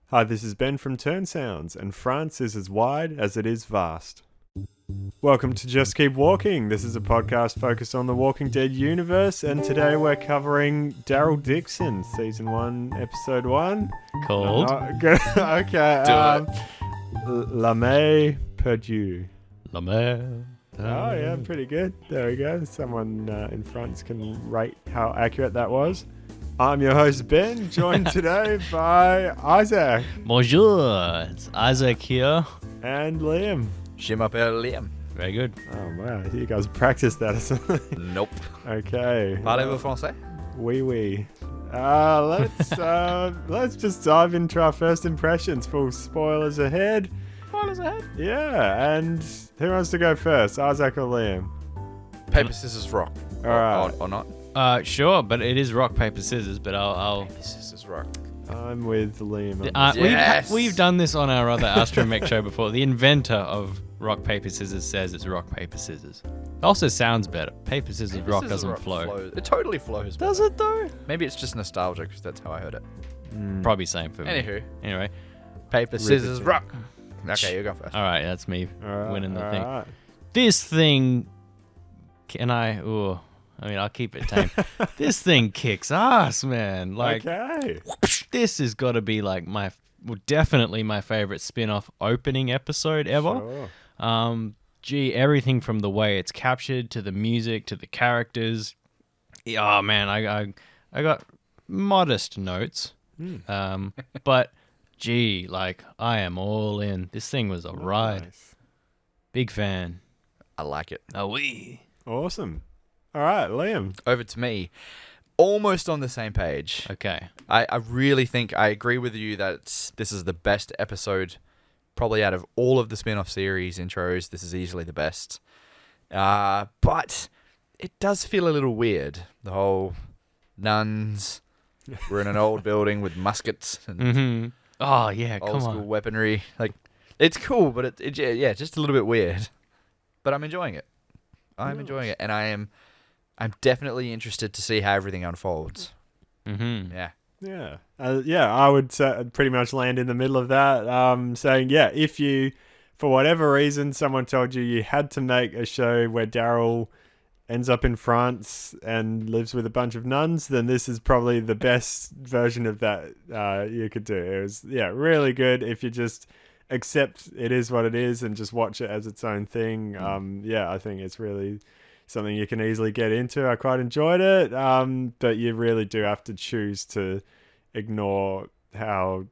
Hi, this is Ben from Turn Sounds, and France is as wide as it is vast. Welcome to Just Keep Walking. This is a podcast focused on the Walking Dead universe, and today we're covering Daryl Dixon, Season 1, Episode 1. Called? Okay. La May Perdue. La Mer. Oh, yeah, pretty good. There we go. Someone in France can rate how accurate that was. I'm your host, Ben, joined today by Isaac. Bonjour. It's Isaac here. And Liam. Je m'appelle Liam. Very good. Oh, wow. You guys practiced that or something. Nope. Okay. Parlez-vous français? Oui. Let's just dive into our first impressions. Full spoilers ahead. Spoilers ahead. Yeah, and who wants to go first, Isaac or Liam? Paper, scissors, rock. All right. Or not? Sure, but it is rock, paper, scissors, but I'll... Paper, scissors, rock. I'm with Liam. Yes. We've done this on our other Astromech show before. The inventor of rock, paper, scissors says it's rock, paper, scissors. It also sounds better. Paper, scissors, Paper, rock scissors, doesn't rock flow. flows. It totally flows. Does better. it though? Maybe it's just nostalgia because that's how I heard it. Probably same for me. Anywho. Anyway. Paper, scissors, rock. Okay, you go first. All right, that's me winning the thing. Right. This thing... I'll keep it tame. This thing kicks ass, man. Like, Okay. this has got to be like definitely my favorite spin-off opening episode ever. Sure. Everything from the way it's captured to the music to the characters. Oh man, I got modest notes. But like I am all in. This thing was a ride. Nice. Big fan. I like it. Oh wee. Awesome. All right, Liam. Over to me. Almost on the same page. Okay. I really think I agree with you that this is the best episode probably out of all of the spin-off series intros. This is easily the best. But it does feel a little weird. The whole nuns. We're in an old building with muskets and Mm-hmm. Oh yeah, old come school on. weaponry. Like, it's cool, but it just a little bit weird. But I'm enjoying it. I'm enjoying it, and I'm definitely interested to see how everything unfolds. Mm-hmm. Yeah. Yeah. I would pretty much land in the middle of that, saying, yeah, if you, for whatever reason, someone told you had to make a show where Daryl ends up in France and lives with a bunch of nuns, then this is probably the best version of that you could do. It was, really good if you just accept it is what it is and just watch it as its own thing. I think it's really something you can easily get into. I quite enjoyed it, but you really do have to choose to ignore how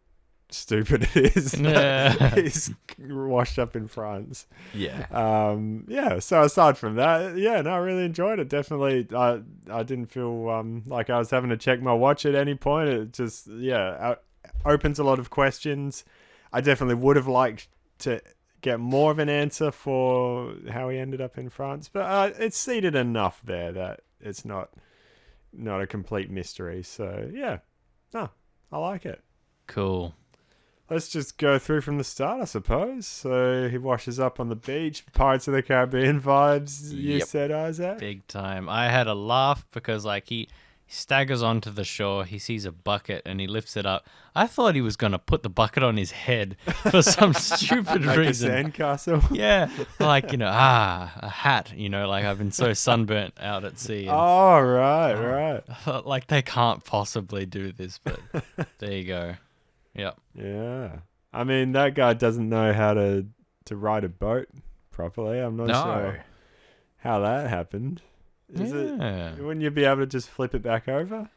stupid it is that he's washed up in France. Yeah. So aside from that, I really enjoyed it. Definitely, I didn't feel like I was having to check my watch at any point. It just, opens a lot of questions. I definitely would have liked to get more of an answer for how he ended up in France, but it's seeded enough there that it's not a complete mystery. So I like it. Cool. Let's just go through from the start, I suppose. So he washes up on the beach, Pirates of the Caribbean vibes. You Yep. said, Isaac. Big time. I had a laugh because like he staggers onto the shore, he sees a bucket and he lifts it up. I thought he was going to put the bucket on his head for some stupid Like reason. a sandcastle. Yeah, like, a hat, like I've been so sunburnt out at sea. And Oh, right. I thought, like, they can't possibly do this, but there you go. Yep. Yeah. I mean, that guy doesn't know how to ride a boat properly. I'm not sure how that happened. Wouldn't you be able to just flip it back over?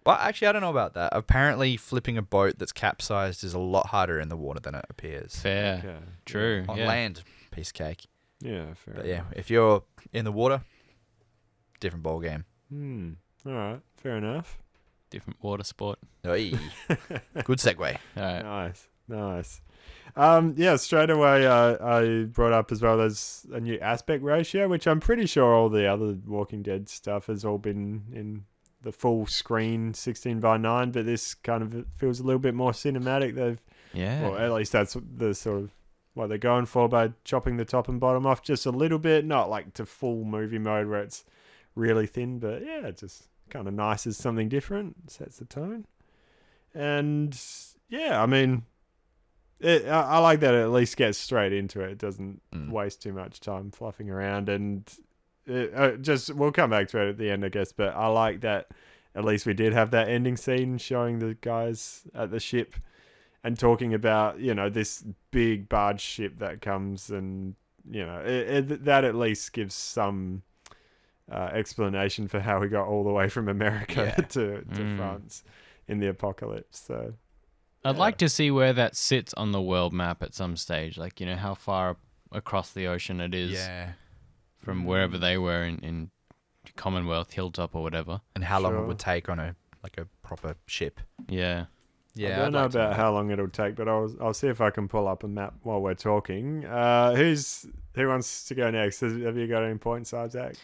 Well, actually, I don't know about that. Apparently, flipping a boat that's capsized is a lot harder in the water than it appears. Fair. Okay. True. On yeah. land, piece of cake. Yeah, fair. But yeah, if you're in the water, different ball game. All right. Fair enough. Different water sport. Oy. Good segue. All right. Nice. Straight away I brought up as well, there's a new aspect ratio, which I'm pretty sure all the other Walking Dead stuff has all been in the full screen 16:9, but this kind of feels a little bit more cinematic. Well, at least that's the sort of what they're going for by chopping the top and bottom off just a little bit, not like to full movie mode where it's really thin, but yeah, just kind of nice as something different, sets the tone. And yeah, I mean, I like that it at least gets straight into it. It doesn't Mm. waste too much time fluffing around, and we'll come back to it at the end, I guess. But I like that at least we did have that ending scene showing the guys at the ship and talking about this big barge ship that comes, and that at least gives some explanation for how we got all the way from America Yeah. to France in the apocalypse. So I'd like to see where that sits on the world map at some stage. Like, how far across the ocean it is from wherever they were in Commonwealth, Hilltop or whatever. And how long it Sure. would take on a proper ship. Yeah. Yeah, I don't I'd know like to about how long it'll take, but I'll see if I can pull up a map while we're talking. Who wants to go next? Have you got any points, Isaac?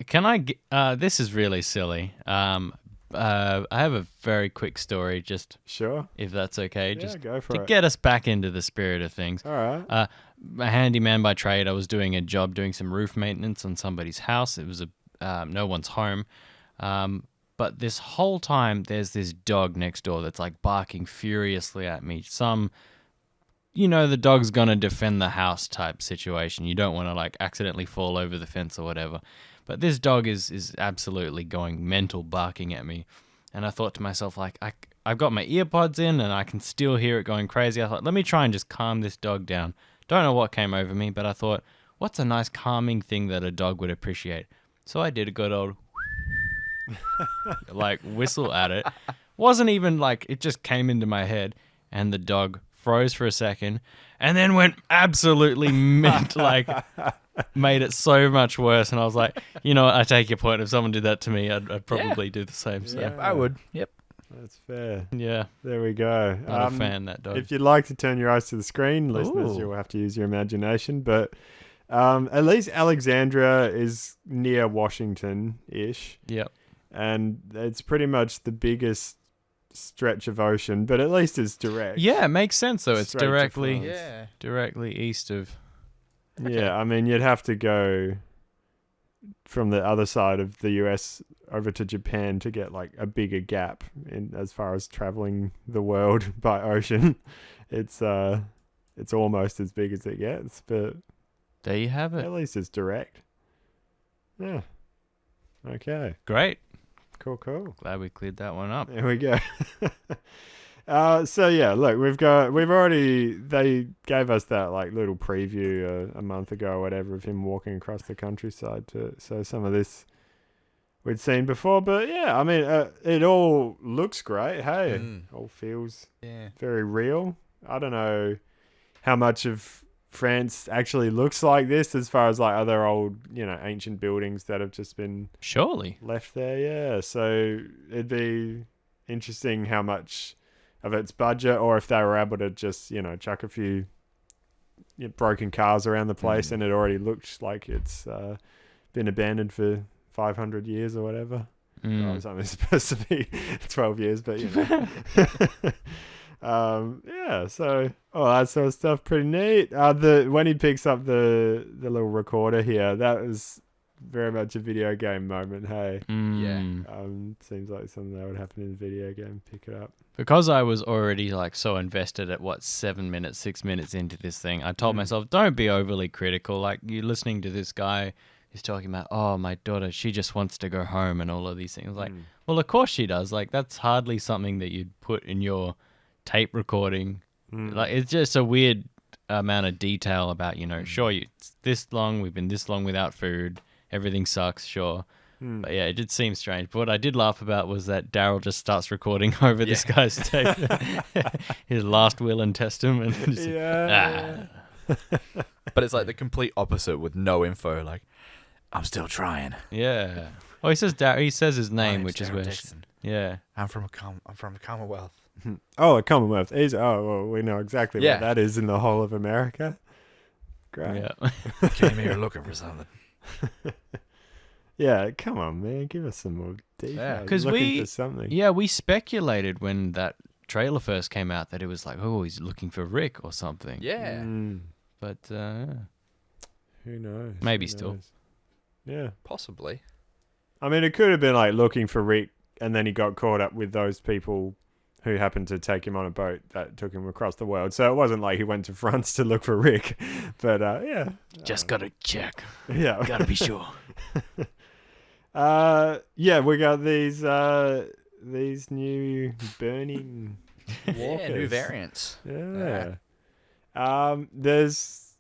Can I? This is really silly. I have a very quick story, just Sure. if that's okay, Yeah, just go for to it. get us back into the spirit of things. All right. A handyman by trade. I was doing a job doing some roof maintenance on somebody's house. It was no one's home. But this whole time, there's this dog next door that's like barking furiously at me. The dog's gonna defend the house type situation. You don't want to like accidentally fall over the fence or whatever. But this dog is absolutely going mental, barking at me. And I thought to myself, like, I've got my ear pods in and I can still hear it going crazy. I thought, let me try and just calm this dog down. Don't know what came over me, but I thought, what's a nice calming thing that a dog would appreciate? So I did a good old like whistle at it. Wasn't even like, it just came into my head, and the dog froze for a second and then went absolutely like made it so much worse. And I was like, what, I take your point. If someone did that to me, I'd probably do the same. So Yep, I would. Yep. That's fair. yeah, There we go. not a fan, that dog. If you'd like to turn your eyes to the screen, listeners, Ooh. you'll have to use your imagination. But at least Alexandria is near Washington-ish. Yep. And it's pretty much the biggest stretch of ocean, but at least it's direct. Yeah, it makes sense though. It's Straight to directly France. directly east of. Yeah, I mean, you'd have to go from the other side of the US over to Japan to get like a bigger gap in as far as traveling the world by ocean. It's almost as big as it gets, but There you have at it. least it's direct. Yeah. Okay. Great. Cool. Glad we cleared that one up. There we go. So yeah, look, they gave us that like little preview a month ago or whatever of him walking across the countryside so some of this we'd seen before, but yeah, I mean, it all looks great. Hey, all feels very real. I don't know how much of France actually looks like this as far as like other old, ancient buildings that have just been Surely. left there. Yeah, so it'd be interesting how much of its budget, or if they were able to just chuck a few broken cars around the place and it already looks like it's been abandoned for 500 years or whatever. Mm. Well, it's only supposed to be 12 years, but yeah, so all that sort of stuff, pretty neat. When he picks up the little recorder here, that was very much a video game moment. Hey, seems like something that would happen in a video game. Pick it up. Because I was already like so invested at 6 minutes into this thing, I told myself, don't be overly critical. Like, you're listening to this guy who's talking about, oh, my daughter, she just wants to go home and all of these things. Like, well, of course she does. Like, that's hardly something that you'd put in your tape recording. Like, it's just a weird amount of detail about, sure, it's this long, we've been this long without food, everything sucks, sure. But yeah, it did seem strange. But what I did laugh about was that Daryl just starts recording over this guy's tape, his last will and testament. And But it's like the complete opposite with no info. Like, I'm still trying. Yeah. Oh, he says He says his My name, name's which is Daryl where. Dixon. Yeah. I'm from the Commonwealth. Oh, the Commonwealth is. Oh, well, we know exactly Yeah. what that is in the whole of America. Great. Yeah. Came here looking for something. Yeah, come on, man. Give us some more details. Yeah. 'Cause Looking we- for something. Yeah, we speculated when that trailer first came out that it was like, oh, he's looking for Rick or something. Yeah. But Who knows? Maybe Who still. knows? Yeah. Possibly. I mean, it could have been like looking for Rick, and then he got caught up with those people who happened to take him on a boat that took him across the world. So it wasn't like he went to France to look for Rick. But yeah. Just gotta check. Yeah. Gotta be sure. Yeah, we got these new burning walkers. Yeah, new variants. Yeah. There's,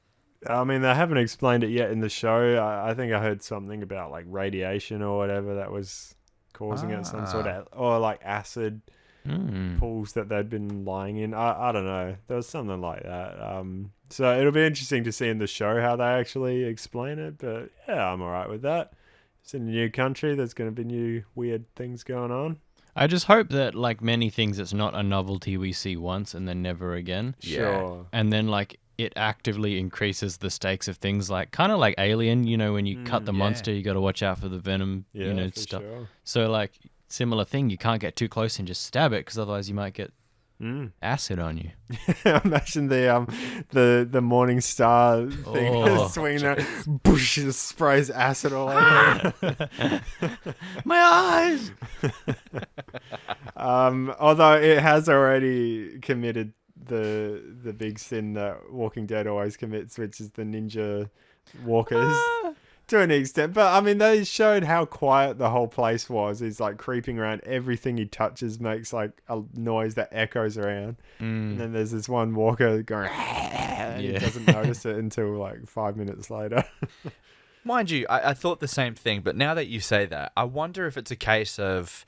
I mean, they haven't explained it yet in the show. I think I heard something about like radiation or whatever that was causing it, some sort of, or like acid pools that they'd been lying in. I don't know. There was something like that. So it'll be interesting to see in the show how they actually explain it. But yeah, I'm all right with that. It's in a new country. There's going to be new weird things going on. I just hope that, like many things, it's not a novelty we see once and then never again. Yeah. Sure. And then, like, it actively increases the stakes of things, like kind of like Alien. You know, when you cut the monster, you got to watch out for the venom. Yeah, you know, for stuff. sure. So, like, similar thing. You can't get too close and just stab it, because otherwise you might get acid on you. Imagine the Morning Star thing swinging there, boosh, just sprays acid all over. My eyes. Although it has already committed the big sin that Walking Dead always commits, which is the ninja walkers. To an extent, but I mean, they showed how quiet the whole place was. He's like creeping around. Everything he touches makes like a noise that echoes around. And then there's this one walker going, and he doesn't notice it until like 5 minutes later. Mind you, I thought the same thing, but now that you say that, I wonder if it's a case of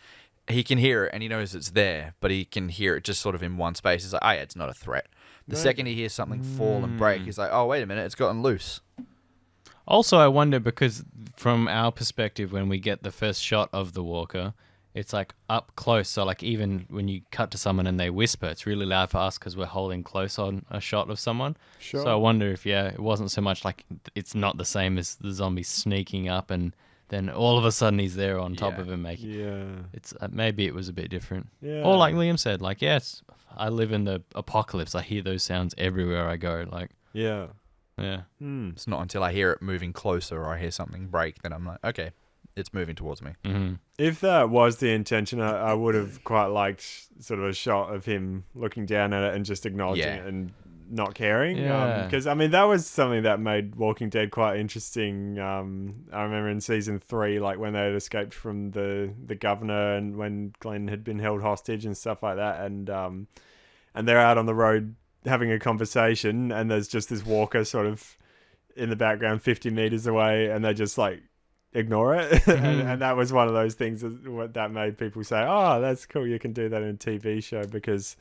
he can hear it and he knows it's there, but he can hear it just sort of in one space. He's like, oh yeah, it's not a threat. The second he hears something fall and break, he's like, oh, wait a minute, it's gotten loose. Also, I wonder, because from our perspective, when we get the first shot of the walker, it's like up close. So like even when you cut to someone and they whisper, it's really loud for us because we're holding close on a shot of someone. Sure. So I wonder if, it wasn't so much like it's not the same as the zombie sneaking up and then all of a sudden he's there on top of him making. Yeah. It's maybe it was a bit different. Yeah. Or like Liam said, like, yes, I live in the apocalypse. I hear those sounds everywhere I go. Like, Yeah. yeah. It's not until I hear it moving closer or I hear something break, then I'm like, okay, it's moving towards me. If that was the intention, I would have quite liked sort of a shot of him looking down at it and just acknowledging it and not caring. Yeah. Because, I mean, that was something that made Walking Dead quite interesting. I remember in season 3, like when they had escaped from the governor and when Glenn had been held hostage and stuff like that. And they're out on the road having a conversation and there's just this walker sort of in the background 50 meters away and they just like ignore it. And that was one of those things that made people say, oh, that's cool, you can do that in a TV show, because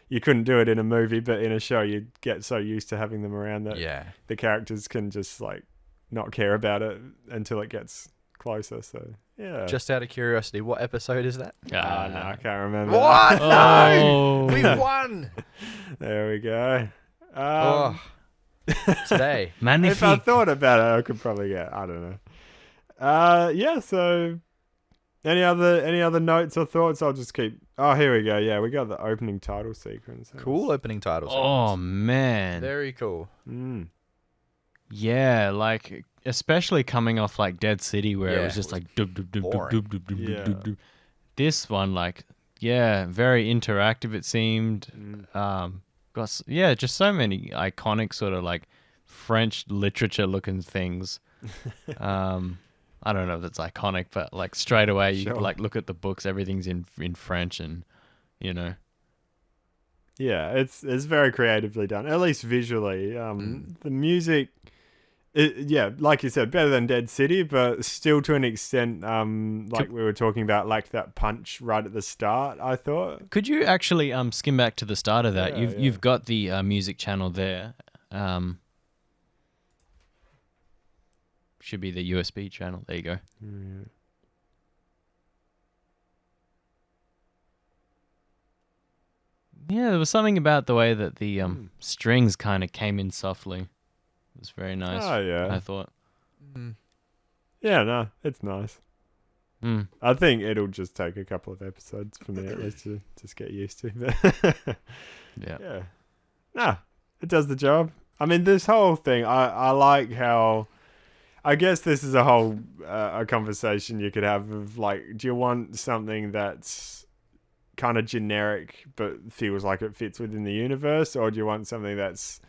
you couldn't do it in a movie, but in a show you get so used to having them around that the characters can just like not care about it until it gets closer. So yeah. Just out of curiosity, what episode is that? No, I can't remember. What? Oh. No! We won! There we go. Today. Magnifique. If I thought about it, I could probably get, I don't know. Yeah, so any other notes or thoughts? I'll just keep. Oh, here we go. Yeah, we got the opening title sequence. Cool opening titles. Oh, man. Very cool. Yeah, like, especially coming off like Dead City, where it was just like dub, dub, dub, dub, dub, dub, dub, Yeah. dub, dub. This one, like, very interactive, it seemed. Just so many iconic sort of like French literature looking things. I don't know if it's iconic, but like straight away you like look at the books, everything's in French, and you know. Yeah, it's very creatively done, at least visually. The music, like you said, better than Dead City, but still to an extent, like we were talking about, lacked that punch right at the start, I thought. Could you actually skim back to the start of that? Yeah, You've got the music channel there. Should be the USB channel. There you go. Yeah, there was something about the way that the strings kind of came in softly. It was very nice. Oh, yeah. I thought. Yeah, no, it's nice. I think it'll just take a couple of episodes for me at least to just get used to. But yeah. No, it does the job. I mean, this whole thing, I like how... I guess this is a whole a conversation you could have of like, do you want something that's kind of generic but feels like it fits within the universe, or do you want something that's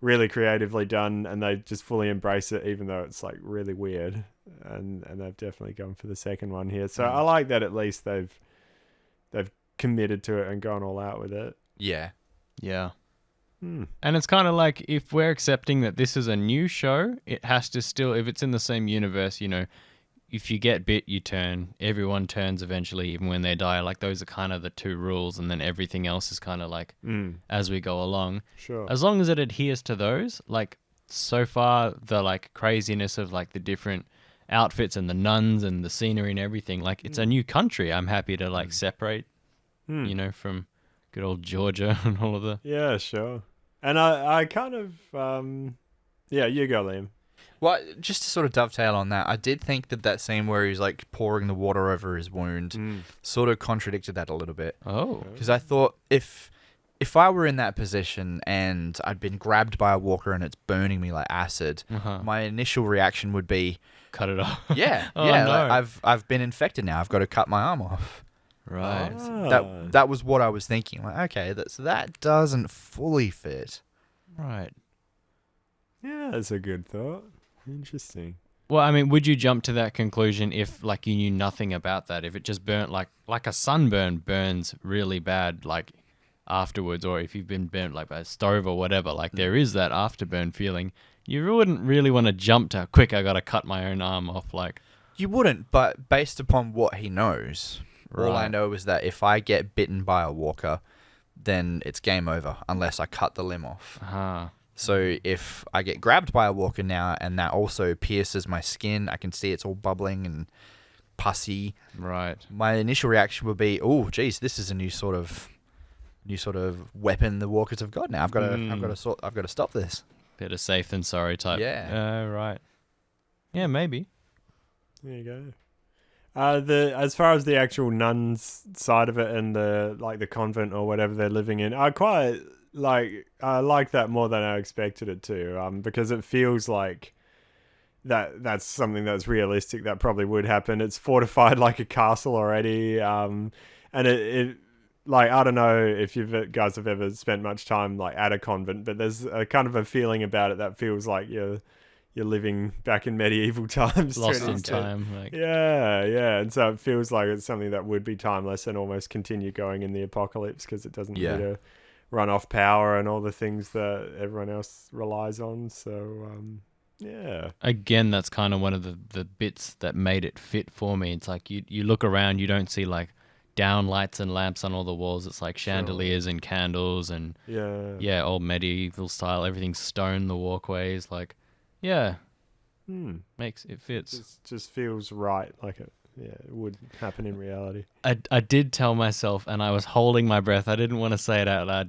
really creatively done and they just fully embrace it, even though it's like really weird? And they've definitely gone for the second one here. So I like that at least they've committed to it and gone all out with it. Yeah. Yeah. And it's kind of like, if we're accepting that this is a new show, it has to still, if it's in the same universe, you know, if you get bit, you turn. Everyone turns eventually, even when they die. Like, those are kind of the two rules, and then everything else is kind of like as we go along. Sure. As long as it adheres to those, like, so far, the like craziness of like the different outfits and the nuns and the scenery and everything, like, it's a new country. I'm happy to like separate, you know, from good old Georgia and all of the... Yeah, sure. And I kind of, yeah, you go, Liam. Well, just to sort of dovetail on that, I did think that scene where he's like pouring the water over his wound sort of contradicted that a little bit. Oh. Because I thought if I were in that position and I'd been grabbed by a walker and it's burning me like acid, my initial reaction would be, cut it off. yeah, Oh, yeah, no. like, I've been infected now. I've got to cut my arm off. Right. That was what I was thinking. Like, okay, that doesn't fully fit. Right. Yeah, that's a good thought. Interesting. Well, I mean, would you jump to that conclusion if, like, you knew nothing about that? If it just burnt, like a sunburn burns really bad, like, afterwards, or if you've been burnt, like, by a stove or whatever, like, there is that afterburn feeling. You wouldn't really want to jump to, quick, I got to cut my own arm off, like... You wouldn't, but based upon what he knows, all I Right. know is that if I get bitten by a walker, then it's game over, unless I cut the limb off. So if I get grabbed by a walker now and that also pierces my skin, I can see it's all bubbling and pussy. Right. My initial reaction would be, "Oh, geez, this is a new sort of weapon the walkers have got now. I've got to stop this." Better safe than sorry type. Yeah. Right. Yeah, maybe. There you go. As far as the actual nuns side of it and the convent or whatever they're living in, I like that more than I expected it to, because it feels like that's something that's realistic, that probably would happen. It's fortified like a castle already, and it like, I don't know if you guys have ever spent much time like at a convent, but there's a kind of a feeling about it that feels like you're living back in medieval times. Lost in time. Like... Yeah. And so it feels like it's something that would be timeless and almost continue going in the apocalypse, because it doesn't need to run off power and all the things that everyone else relies on. So, yeah. Again, that's kind of one of the bits that made it fit for me. It's like you look around, you don't see like down lights and lamps on all the walls. It's like chandeliers and candles and old medieval style. Everything's stone, the walkways, like... Yeah, makes it fits. It just feels right, like it would happen in reality. I did tell myself, and I was holding my breath. I didn't want to say it out loud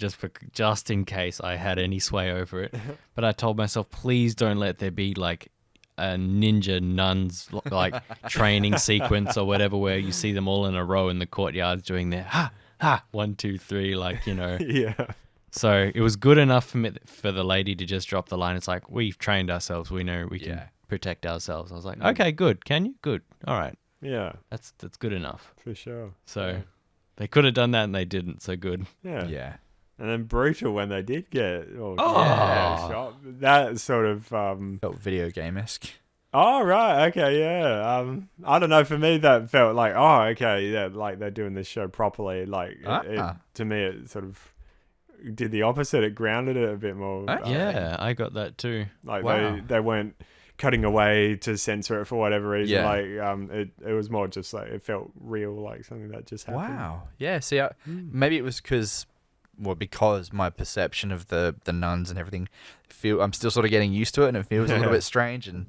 just in case I had any sway over it. But I told myself, please don't let there be like a ninja nuns like training sequence or whatever, where you see them all in a row in the courtyards doing their ha ha 1 2 3, like, you know. Yeah. So it was good enough for the lady to just drop the line. It's like, we've trained ourselves. We know we can protect ourselves. I was like, okay, good. Can you? Good. All right. Yeah. That's good enough. For sure. So they could have done that and they didn't. So good. Yeah. Yeah. And then brutal when they did get shot. That sort of... Felt video game-esque. Oh, right. Okay, yeah. I don't know. For me, that felt like, oh, okay, yeah, like they're doing this show properly. Like, to me, it sort of... did the opposite. It grounded it a bit more. Yeah, I got that too. Like they weren't cutting away to censor it for whatever reason. Yeah. Like it was more just like it felt real, like something that just happened. Wow. Yeah. See, maybe it was because my perception of the nuns and everything, I'm still sort of getting used to it, and it feels a little bit strange. And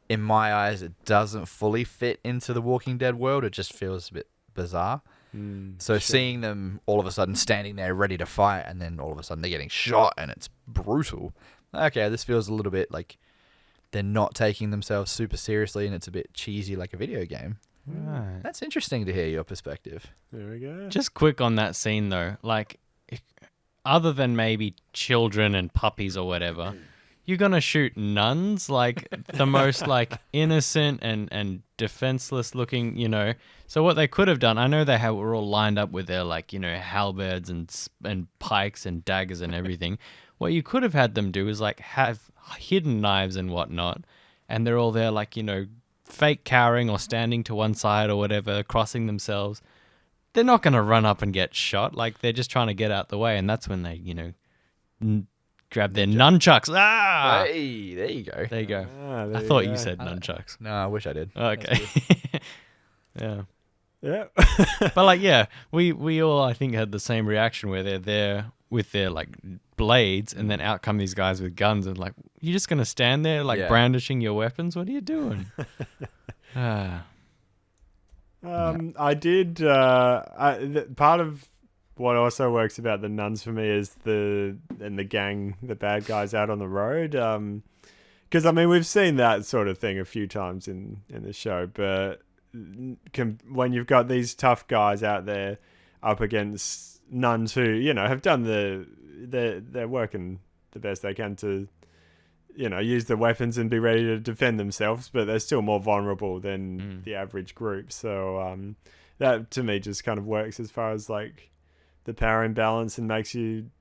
in my eyes, it doesn't fully fit into the Walking Dead world. It just feels a bit bizarre. So seeing them all of a sudden standing there ready to fight, and then all of a sudden they're getting shot and it's brutal. Okay, this feels a little bit like they're not taking themselves super seriously, and it's a bit cheesy like a video game. Right. That's interesting to hear your perspective. There we go. Just quick on that scene though, like, other than maybe children and puppies or whatever, you're gonna shoot nuns, like the most like innocent and defenseless looking, So what they could have done, I know were all lined up with their like halberds and pikes and daggers and everything. What you could have had them do is like have hidden knives and whatnot, and they're all there like fake cowering or standing to one side or whatever, crossing themselves. They're not gonna run up and get shot. Like they're just trying to get out the way, and that's when they grab their nunchucks. Ah! Hey, there you go. There you go. There I you thought go. you said nunchucks. No, I wish I did. Okay. Yeah. Yeah. But like, yeah, we all, I think, had the same reaction where they're there with their like blades, and then out come these guys with guns, and like, you're just going to stand there like brandishing your weapons? What are you doing? I did. Part of what also works about the nuns for me is the gang, the bad guys out on the road. Because I mean, we've seen that sort of thing a few times in the show, but when you've got these tough guys out there up against nuns who have done they're working the best they can to use the weapons and be ready to defend themselves, but they're still more vulnerable than the average group. So that to me just kind of works as far as like the power imbalance, and makes you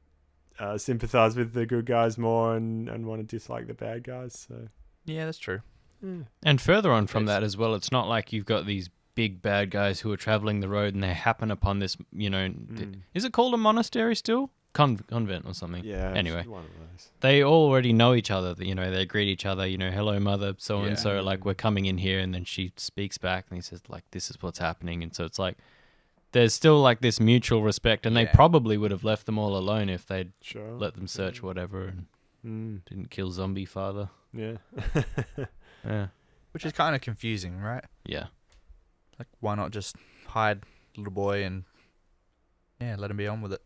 sympathize with the good guys more and want to dislike the bad guys. So Yeah, that's true. And further on from that as well, it's not like you've got these big bad guys who are traveling the road and they happen upon this, is it called a monastery still? Convent or something. Yeah. Anyway, one of those. they already know each other. They greet each other. Hello, mother, so and so. Like, we're coming in here, and then she speaks back, and he says, like, this is what's happening. And so it's like there's still like this mutual respect, and they probably would have left them all alone if they'd let them search whatever and didn't kill zombie father. Yeah. Yeah. Which is kind of confusing, right? Yeah. Like, why not just hide little boy and let him be on with it?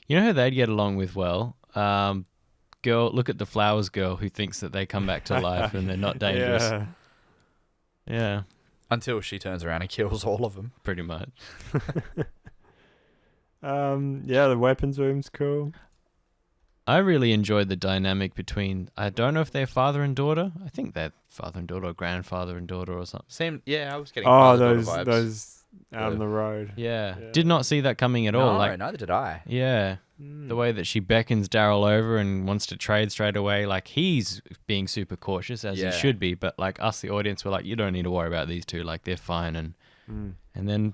You know who they'd get along with well? Look at the flowers girl who thinks that they come back to life and they're not dangerous. Yeah. Until she turns around and kills all of them. Pretty much. The weapons room's cool. I really enjoyed the dynamic between, I don't know if they're father and daughter. I think they're father and daughter or grandfather and daughter or something. Same, I was getting father-daughter vibes. Those out on the road. Yeah. Did not see that coming at all. Like, neither did I. Yeah. The way that she beckons Daryl over and wants to trade straight away, like he's being super cautious as he should be, but like us, the audience, were like, you don't need to worry about these two, like they're fine, and then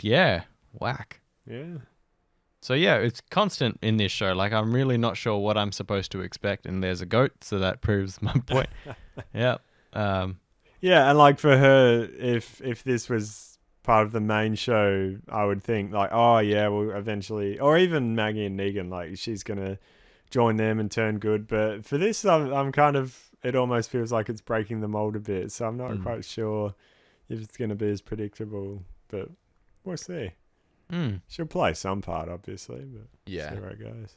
whack. Yeah. So yeah, it's constant in this show. Like, I'm really not sure what I'm supposed to expect, and there's a goat, so that proves my point. Yeah. Yeah, and like for her, if this was part of the main show, I would think like, oh yeah, well eventually, or even Maggie and Negan, like she's gonna join them and turn good. But for this, I'm kind of, it almost feels like it's breaking the mold a bit. So I'm not quite sure if it's gonna be as predictable, but we'll see. She'll play some part, obviously, but see where it goes.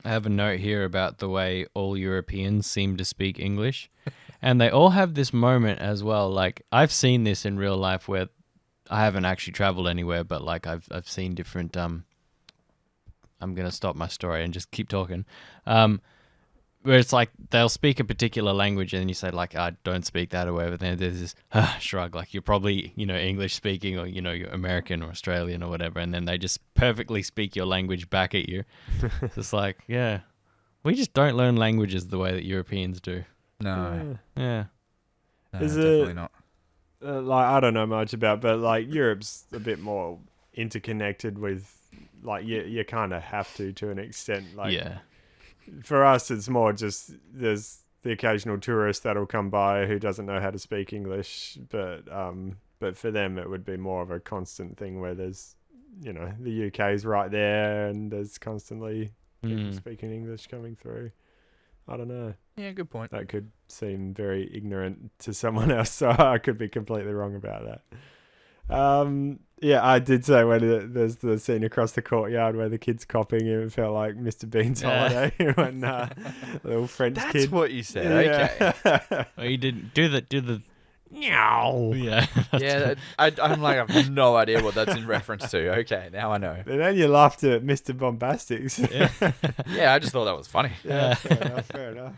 I have a note here about the way all Europeans seem to speak English, and they all have this moment as well. Like, I've seen this in real life where I haven't actually traveled anywhere, but like I've seen different. I'm gonna stop my story and just keep talking. Where it's like they'll speak a particular language and then you say like, I don't speak that or whatever. Then there's this shrug, like you're probably English speaking, or you're American or Australian or whatever, and then they just perfectly speak your language back at you. It's just like, we just don't learn languages the way that Europeans do. No. Yeah. No, Is definitely it- not. Like I don't know much about, but like Europe's a bit more interconnected with, like you kind of have to an extent. Like for us, it's more just there's the occasional tourist that'll come by who doesn't know how to speak English, but for them it would be more of a constant thing where there's the UK's right there and there's constantly people speaking English coming through. I don't know. Yeah, good point. That could seem very ignorant to someone else, so I could be completely wrong about that. I did say when there's the scene across the courtyard where the kid's copying him, it felt like Mr. Bean's holiday when little French kid. That's what you said. Okay. Oh, you didn't do the Meow. Yeah. Yeah, I'm like, I have no idea what that's in reference to. Okay, now I know. And then you laughed at Mr. Bombastics. Yeah, I just thought that was funny. Yeah, fair enough. Fair enough.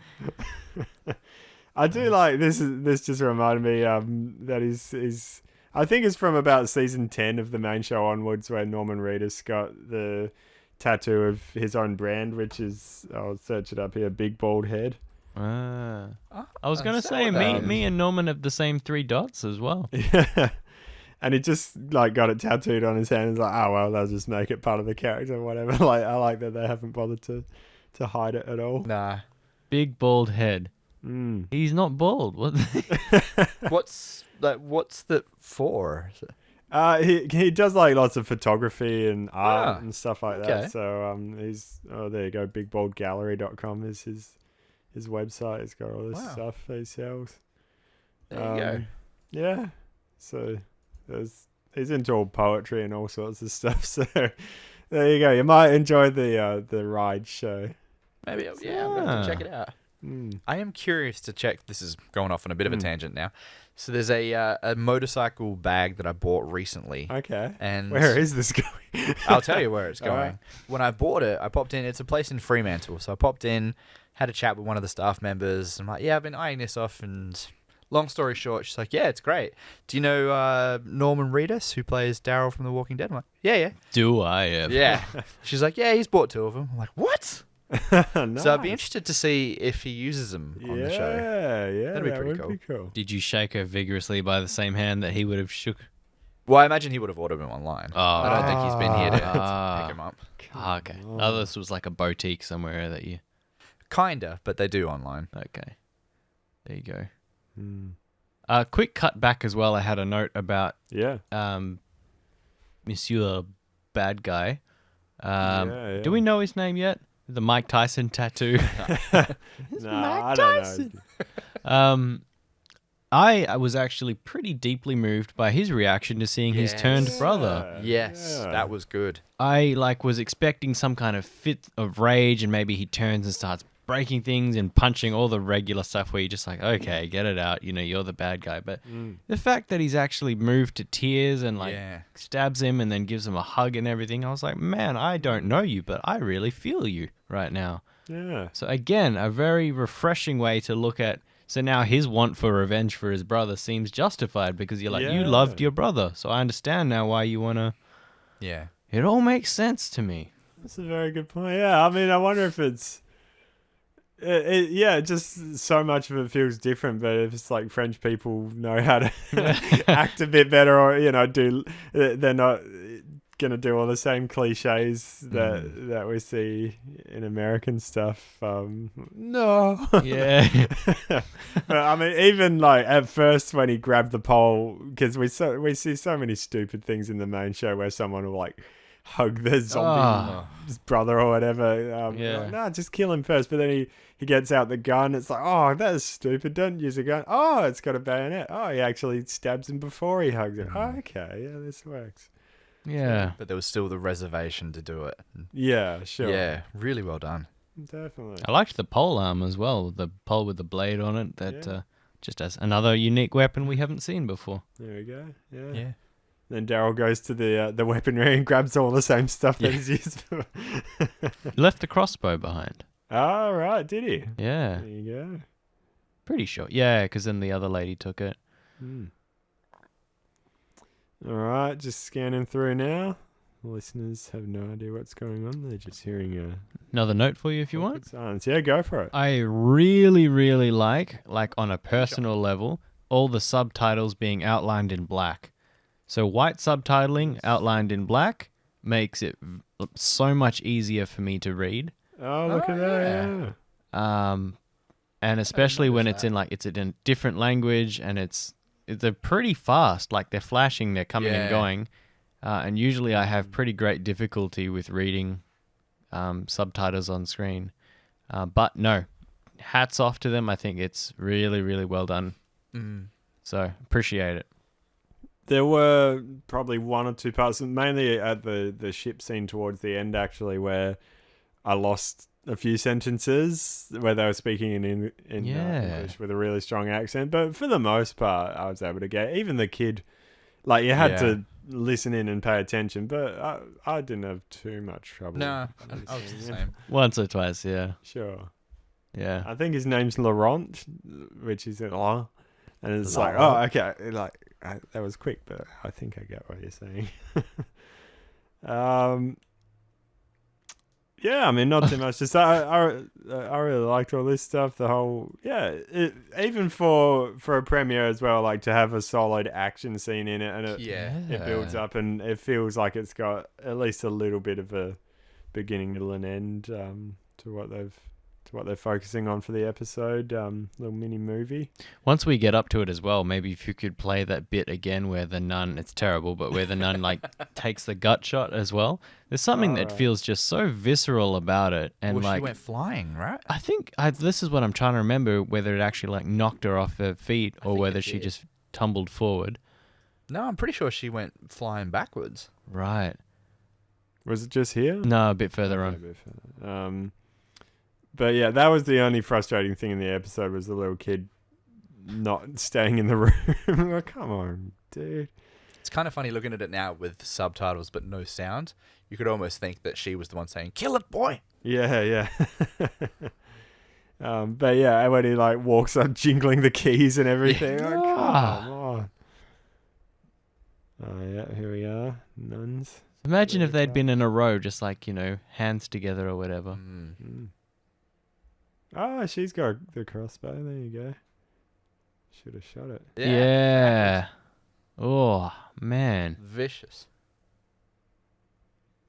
I do like this. This just reminded me that is I think it's from about season 10 of the main show onwards, where Norman Reedus got the tattoo of his own brand, which is, I'll search it up here, big bald head. I was gonna Is that say what that me is? and Norman have the same 3 dots as well. Yeah. And he just like got it tattooed on his hand. He's like, oh well, they'll just make it part of the character or whatever. Like, I like that they haven't bothered to hide it at all. Nah. Big bald head. Mm. He's not bald. What? What's that for? He does like lots of photography and art and stuff like okay. that. So he's there you go, bigbaldgallery.com is his website. It's got all this Wow. stuff that he sells. There you go. Yeah. So he's into all poetry and all sorts of stuff. So there you go. You might enjoy the ride show. Maybe, yeah, I'm going to have to check it out. Mm. I am curious to check. This is going off on a bit of a tangent now. So there's a motorcycle bag that I bought recently. Okay. And where is this going? I'll tell you where it's All going. right. When I bought it, I popped in. It's a place in Fremantle. So I popped in, had a chat with one of the staff members. I'm like, yeah, I've been eyeing this off. And long story short, she's like, yeah, it's great. Do you know Norman Reedus, who plays Daryl from The Walking Dead? I'm like, yeah. Do I ever? Yeah. She's like, yeah, he's bought 2 of them. I'm like, what? Nice. So I'd be interested to see if he uses them on the show. Yeah, That'd be that pretty would be cool. Did you shake her vigorously by the same hand that he would have shook? Well, I imagine he would have ordered them online. Oh, I don't think he's been here to Ah. pick them up. Okay. Oh, this was like a boutique somewhere that you. Kinda, but they do online. Okay. There you go. Mm. Quick cut back as well. I had a note about Yeah. Monsieur Bad Guy. Yeah. Do we know his name yet? The Mike Tyson tattoo. No, I don't know. I was actually pretty deeply moved by his reaction to seeing his turned Yes. brother. Yes, Yeah. that was good. I was expecting some kind of fit of rage, and maybe he turns and starts breaking things and punching, all the regular stuff where you're just like, okay, get it out, you're the bad guy. But the fact that he's actually moved to tears and stabs him and then gives him a hug and everything, I was like, man, I don't know you, but I really feel you right now. Yeah. So again, a very refreshing way to look at. So now his want for revenge for his brother seems justified, because you're like, you loved your brother, so I understand now why you want to. Yeah. It all makes sense to me. That's a very good point. Yeah, I mean, I wonder if it's... just so much of it feels different, but if it's like French people know how to act a bit better, or, they're not going to do all the same cliches that we see in American stuff. No. Yeah. But, I mean, even like at first when he grabbed the pole, because we see so many stupid things in the main show where someone will like hug the zombie brother or whatever. No, just kill him first. But then he gets out the gun. It's like, oh, that is stupid. Don't use a gun. Oh, it's got a bayonet. Oh, he actually stabs him before he hugs him. Oh, okay, yeah, this works. Yeah. But there was still the reservation to do it. Yeah, sure. Yeah, really well done. Definitely. I liked the pole arm as well, the pole with the blade on it. That just as another unique weapon we haven't seen before. There we go. Yeah. Yeah. Then Daryl goes to the weaponry and grabs all the same stuff that he's used for. He left the crossbow behind. Oh, right, did he? Yeah. There you go. Pretty sure. Yeah, because then the other lady took it. All right, just scanning through now. Listeners have no idea what's going on. They're just hearing Another note for you if you want. silence. Yeah, go for it. I really, really like on a personal level, all the subtitles being outlined in black. So white subtitling outlined in black makes it so much easier for me to read. Oh, look at that. Yeah. And especially when noticed it's in a different language, and they're pretty fast, like they're flashing, they're coming and going. And usually I have pretty great difficulty with reading subtitles on screen. But no, hats off to them. I think it's really, really well done. So appreciate it. There were probably one or two parts, mainly at the ship scene towards the end, actually, where I lost a few sentences where they were speaking in Yeah. English with a really strong accent, but for the most part, I was able to get. Even the kid, like you had Yeah. to listen in and pay attention, but I didn't have too much trouble. No, I was the listening. same. Once or twice, yeah. Sure. Yeah. I think his name's Laurent, which is in law, and it's like, Laurent. oh, okay, like that was quick, but I think I get what you're saying. Yeah, I mean, not too much to say. I really liked all this stuff. The whole, even for a premiere as well, like to have a solid action scene in it, and it builds up, and it feels like it's got at least a little bit of a beginning, middle, and end to what they're focusing on for the episode. Little mini movie. Once we get up to it as well, maybe if you could play that bit again where the nun, it's terrible, but where the nun like takes the gut shot as well. There's something that feels just so visceral about it. And Well, like, she went flying, right? I think this is what I'm trying to remember, whether it actually like knocked her off her feet or think whether it she did. just tumbled forward. No, I'm pretty sure she went flying backwards. Right. Was it just here? No, a bit further on. A bit further. But yeah, that was the only frustrating thing in the episode was the little kid not staying in the room. Like, come on, dude. It's kind of funny looking at it now with subtitles but no sound. You could almost think that she was the one saying, "Kill it, boy." Yeah. But yeah, when he like walks up jingling the keys and everything, like, come on. Oh yeah, here we are, nuns. Imagine if they'd been in a row, just like, hands together or whatever. Mm. Oh, she's got the crossbow. There you go. Should have shot it. Yeah. Oh, man. Vicious.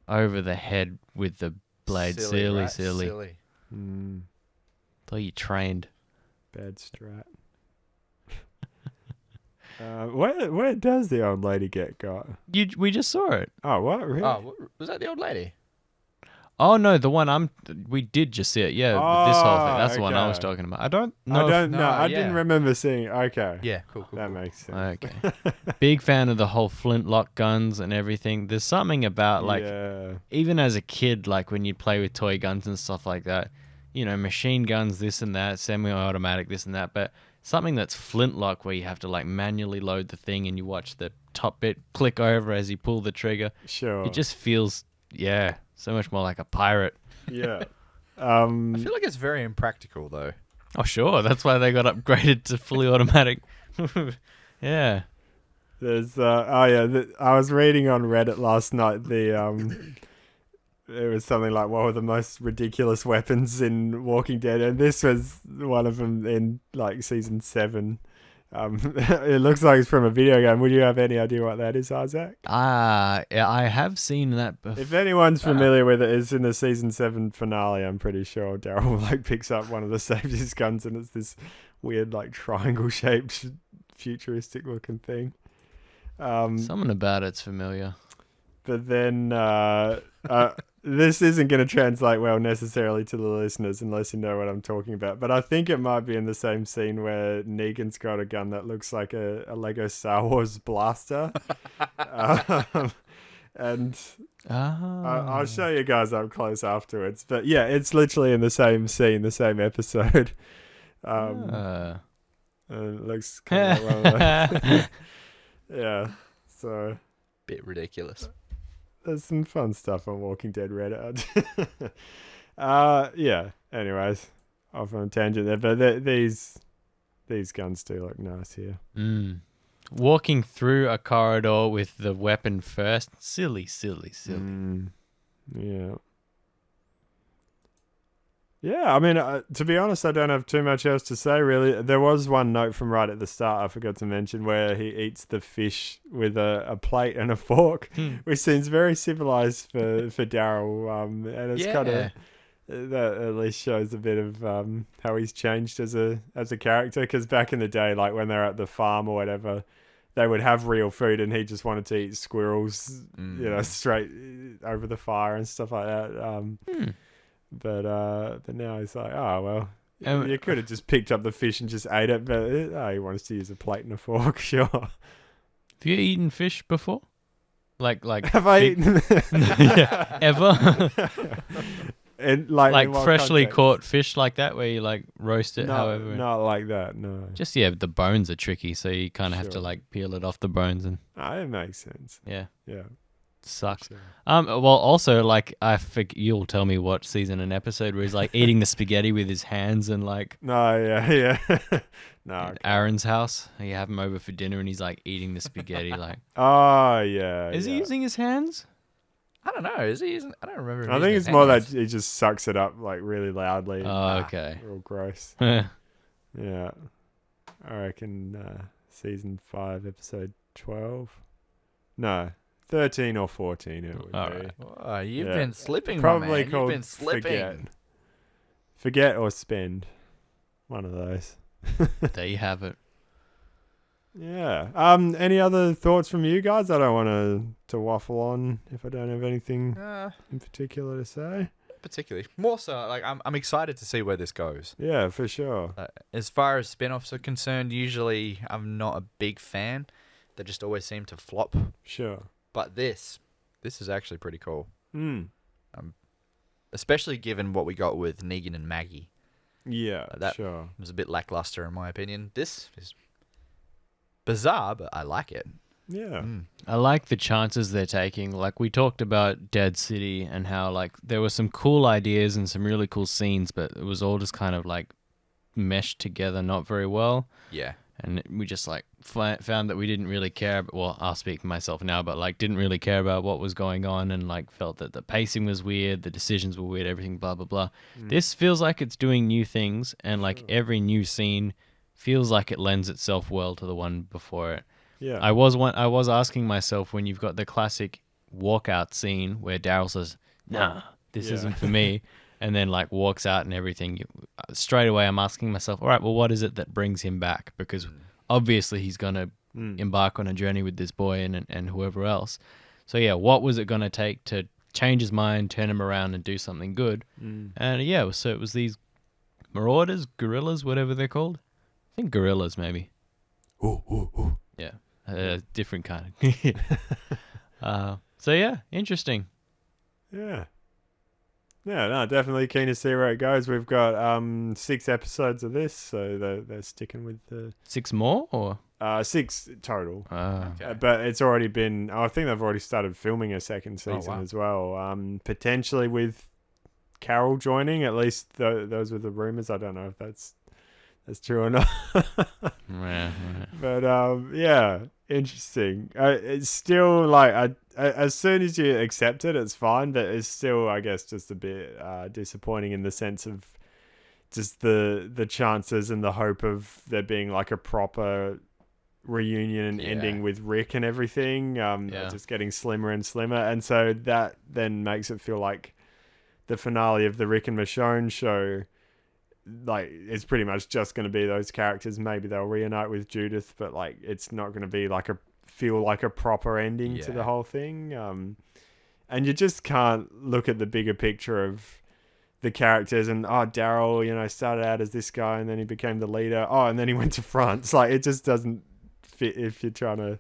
Over the head with the blade. Silly. Right? Silly. Thought you trained. Bad strat. Where does the old lady get got? We just saw it. Oh, what? Really? Oh, was that the old lady? Oh no, the one we did just see it. Yeah, with this whole thing. That's the one I was okay. talking about. I don't know. I don't know. I yeah. didn't remember seeing. Okay. Yeah, cool. That makes sense. Okay. Big fan of the whole flintlock guns and everything. There's something about like even as a kid, like when you'd play with toy guns and stuff like that, machine guns, this and that, semi-automatic, this and that, but something that's flintlock where you have to like manually load the thing and you watch the top bit click over as you pull the trigger. Sure. It just feels, so much more like a pirate. Yeah. I feel like it's very impractical though. Oh, sure. That's why they got upgraded to fully automatic. Yeah. There's I was reading on Reddit last night it was something like, what were the most ridiculous weapons in Walking Dead, and this was one of them in like season 7. It looks like it's from a video game. Would you have any idea what that is, Isaac? I have seen that before. If anyone's familiar with it, it's in the season 7 finale. I'm pretty sure Daryl like picks up one of the safety's guns, and it's this weird like triangle shaped, futuristic looking thing. Something about it's familiar. But then this isn't going to translate well necessarily to the listeners unless you know what I'm talking about. But I think it might be in the same scene where Negan's got a gun that looks like a Lego Star Wars blaster. And I'll show you guys up close afterwards. But yeah, it's literally in the same scene, the same episode. And it looks kind of like one of those. Yeah, so Bit ridiculous. there's some fun stuff on Walking Dead Reddit. Yeah. Anyways, off on a tangent there, but these guns do look nice here. Walking through a corridor with the weapon first, silly. Yeah. Yeah, I mean, to be honest, I don't have too much else to say, really. There was one note from right at the start I forgot to mention where he eats the fish with a plate and a fork, which seems very civilized for Daryl. And it's kind of, that at least shows a bit of how he's changed as a character. Because back in the day, like when they're at the farm or whatever, they would have real food and he just wanted to eat squirrels, straight over the fire and stuff like that. But now he's like, oh, well, you could have just picked up the fish and just ate it, but he wants to use a plate and a fork, sure. Have you eaten fish before? Like Have I eaten? Yeah, ever? And Like in what freshly context? caught fish like that, where you like roast it. No, However, not like that. No. just yeah, the bones are tricky, so you kind of have to Sure. like peel it off the bones, and It makes sense. yeah, Yeah. sucks. Sure. Well, also like you'll tell me what season and episode where he's like eating the spaghetti with his hands, and like No, yeah. No. at Okay. Aaron's house, you have him over for dinner, and he's like eating the spaghetti. Like, Oh, yeah. is he yeah. using his hands? I don't know. Is he using? I don't remember. Him I using think his it's more hands. that he just sucks it up like really loudly. Oh, okay. Real gross. Yeah. Yeah. I reckon season 5, episode 12. No, 13 or 14 it would All be. right. Oh, you've Yeah. been slipping, Probably my man. called You've been slipping. Forget or spend. One of those. There you have it. Yeah. Any other thoughts from you guys? I don't want to waffle on if I don't have anything in particular to say. Particularly, more so, like I'm excited to see where this goes. Yeah, for sure. As far as spin-offs are concerned, usually I'm not a big fan. They just always seem to flop. Sure. But this is actually pretty cool. Mm. Especially given what we got with Negan and Maggie. Yeah, That- sure. It was a bit lackluster in my opinion. This is bizarre, but I like it. Yeah. I like the chances they're taking. Like we talked about Dead City and how like there were some cool ideas and some really cool scenes, but it was all just kind of like meshed together not very well. Yeah. And we just like found that we didn't really care. Well, I'll speak for myself now, but like didn't really care about what was going on, and like felt that the pacing was weird, the decisions were weird, everything blah blah blah. This feels like it's doing new things, and like every new scene feels like it lends itself well to the one before it. Yeah. I was asking myself, when you've got the classic walkout scene where Daryl says, "Nah, this Yeah. isn't for me," and then like walks out and everything. Straight away, I'm asking myself, all right, well, what is it that brings him back? Because obviously he's gonna embark on a journey with this boy and whoever else. So yeah, what was it gonna take to change his mind, turn him around, and do something good? And yeah, so it was these marauders, guerrillas, whatever they're called. I think gorillas, maybe. Yeah, different kind of. So yeah, interesting. Yeah. Yeah, no, definitely keen to see where it goes. We've got 6 episodes of this, so they're sticking with the 6 more or 6 total. Okay. But it's already been. I think they've already started filming a second season wow. as well. Potentially with Carol joining. At least those were the rumors. I don't know if that's true or not. Yeah, right. But yeah, interesting. It's still like as soon as you accept it, it's fine. But it's still, I guess, just a bit disappointing in the sense of just the chances and the hope of there being like a proper reunion and ending with Rick and everything. Just getting slimmer and slimmer, and so that then makes it feel like the finale of the Rick and Michonne show. Like it's pretty much just going to be those characters. Maybe they'll reunite with Judith, but like it's not going to be like feel like a proper ending to the whole thing. And you just can't look at the bigger picture of the characters and Daryl, started out as this guy and then he became the leader. And then he went to France. Like it just doesn't fit if you're trying to.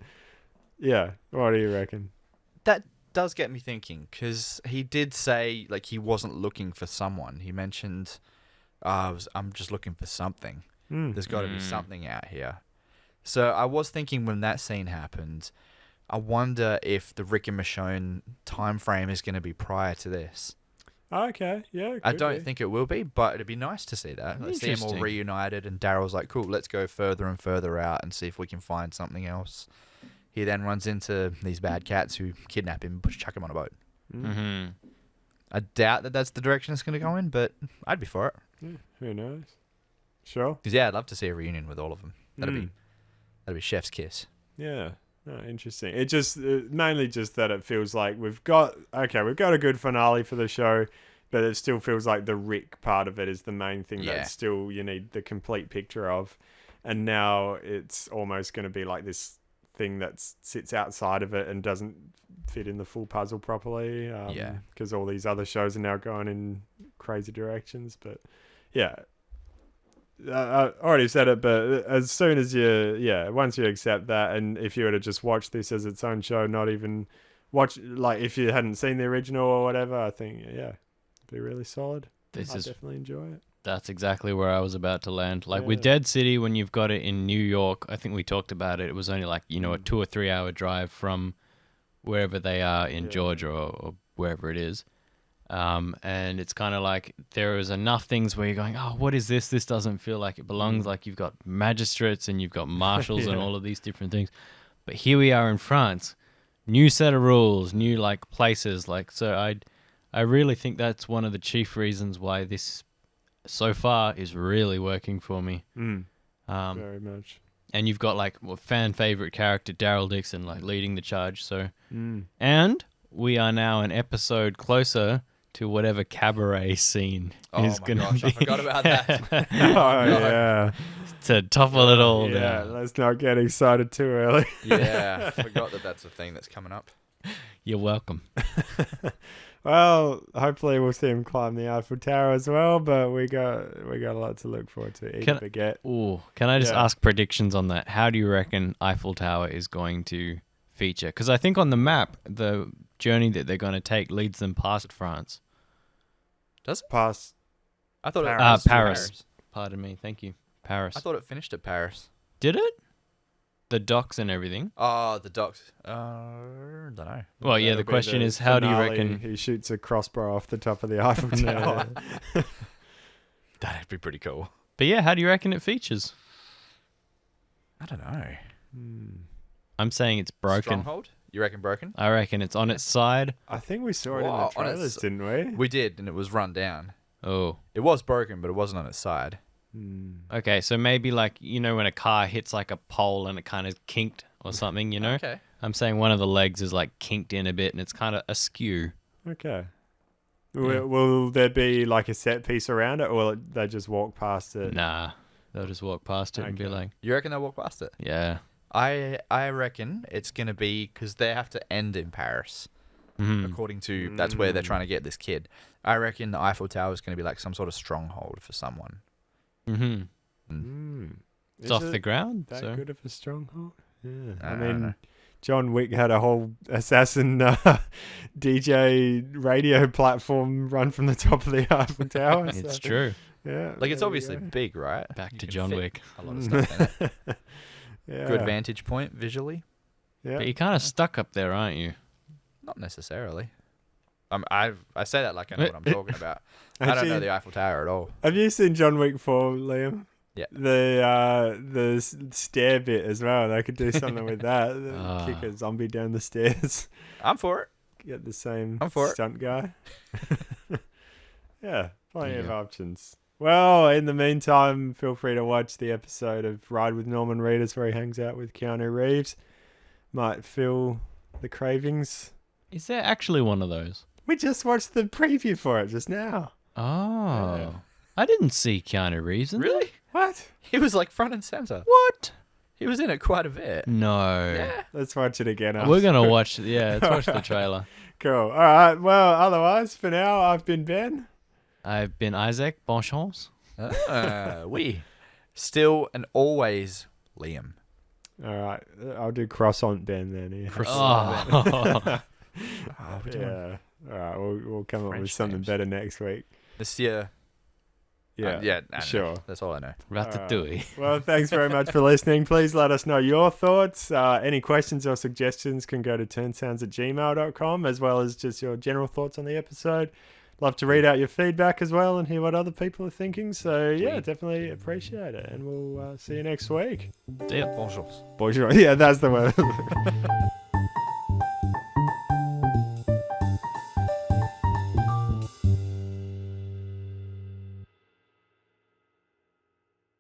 Yeah, what do you reckon? That does get me thinking, because he did say like he wasn't looking for someone. He mentioned. I'm just looking for something. There's got to be something out here. So I was thinking when that scene happened, I wonder if the Rick and Michonne time frame is going to be prior to this. Okay, yeah. I don't think it will be, but it'd be nice to see that. Like, see them all Interesting. reunited, and Daryl's like, cool, let's go further and further out and see if we can find something else. He then runs into these bad cats who kidnap him and chuck him on a boat. Mm-hmm. I doubt that that's the direction it's going to go in, but I'd be for it. Yeah, who knows? Sure. Because I'd love to see a reunion with all of them. That'd be chef's kiss. Yeah. No, interesting. It just mainly just that it feels like we've got a good finale for the show, but it still feels like the Rick part of it is the main thing that still you need the complete picture of, and now it's almost going to be like this thing that sits outside of it and doesn't fit in the full puzzle properly. Because all these other shows are now going in crazy directions, but yeah. I already said it, but as soon as once you accept that, and if you were to just watch this as its own show, not even watch, like if you hadn't seen the original or whatever, I think, be really solid. This I is definitely enjoy it. That's exactly where I was about to land. Like with Yeah. Dead City, when you've got it in New York, I think we talked about it. It was only like, a 2 or 3 hour drive from wherever they are in Yeah. Georgia or wherever it is. And it's kind of like there is enough things where you're going, oh, what is this? This doesn't feel like it belongs. Like you've got magistrates and you've got marshals and Yeah. all of these different things. But here we are in France, new set of rules, new like places. Like so, I really think that's one of the chief reasons why this so far is really working for me. Very much. And you've got like fan favorite character Daryl Dixon like leading the charge. So, and we are now an episode closer to whatever cabaret scene is going to be. I forgot about that. Yeah. To topple it all Yeah, down. let's not get excited too early. Yeah, I forgot that that's a thing that's coming up. You're welcome. Well, hopefully we'll see him climb the Eiffel Tower as well, but we got a lot to look forward to. Eat Can- a baguette. Ooh, can I just Yeah. ask predictions on that? How do you reckon Eiffel Tower is going to feature? Because I think on the map, the journey that they're going to take leads them past France. Pass. I thought it Paris. Paris. Pardon me. Thank you. Paris. I thought it finished at Paris. Did it? The docks and everything? Oh, the docks. I don't know. Well, yeah, That'll the be question the is, how do you finale. reckon... He shoots a crossbow off the top of the Eiffel Tower? That'd be pretty cool. But yeah, how do you reckon it features? I don't know. I'm saying it's broken. Stronghold? You reckon broken? I reckon it's on its side. I think we saw it in Wow, the on trailers, its- didn't we? We did, and it was run down. Oh. It was broken, but it wasn't on its side. Okay, so maybe like, when a car hits like a pole and it kind of kinked or something, Okay. I'm saying one of the legs is like kinked in a bit and it's kind of askew. Okay. Yeah. Will there be like a set piece around it, or will they just walk past it? Nah, they'll just walk past it and be Okay. like, You reckon they'll walk past it? yeah. I reckon it's going to be because they have to end in Paris. According to that's where they're trying to get this kid. I reckon the Eiffel Tower is going to be like some sort of stronghold for someone. It's off the ground. That So good of a stronghold? Yeah. I I don't mean, know. John Wick had a whole assassin DJ radio platform run from the top of the Eiffel Tower. it's so, true. Yeah. Like it's there you obviously go. big, right? Back You to can John fit Wick. A lot of stuff in it. Yeah. Good vantage point visually. Yeah. But you're kind of stuck up there, aren't you? Not necessarily. I say that like I know what I'm talking about. I don't know Actually, the Eiffel Tower at all. Have you seen John Wick 4, Liam? Yeah. The stair bit as well. They could do something with that. Kick a zombie down the stairs. I'm for it. Get the same I'm for it. stunt guy. Yeah, plenty of Yeah. options. Well, in the meantime, feel free to watch the episode of Ride with Norman Reedus where he hangs out with Keanu Reeves. Might fill the cravings. Is there actually one of those? We just watched the preview for it just now. Oh. Yeah. I didn't see Keanu Reeves in Really? What? He was like front and center. What? He was in it quite a bit. No. Yeah. Let's watch it again. We're after. going to watch, let's watch the trailer. Cool. All right. Well, otherwise, for now, I've been Ben. I've been Isaac. Bon chance. We still and always Liam. All right. I'll do croissant Ben then. Yeah. Oh. Yeah. All right. We'll come up with French something names. better next week. Monsieur. Yeah. Yeah. I don't know. Sure. That's all I know. Ratatouille. Well, thanks very much for listening. Please let us know your thoughts. Any questions or suggestions can go to turnsounds@gmail.com, as well as just your general thoughts on the episode. Love to read out your feedback as well and hear what other people are thinking. So, yeah, definitely appreciate it. And we'll see you next week. See ya. Bonjour. Bonjour. Yeah, that's the word.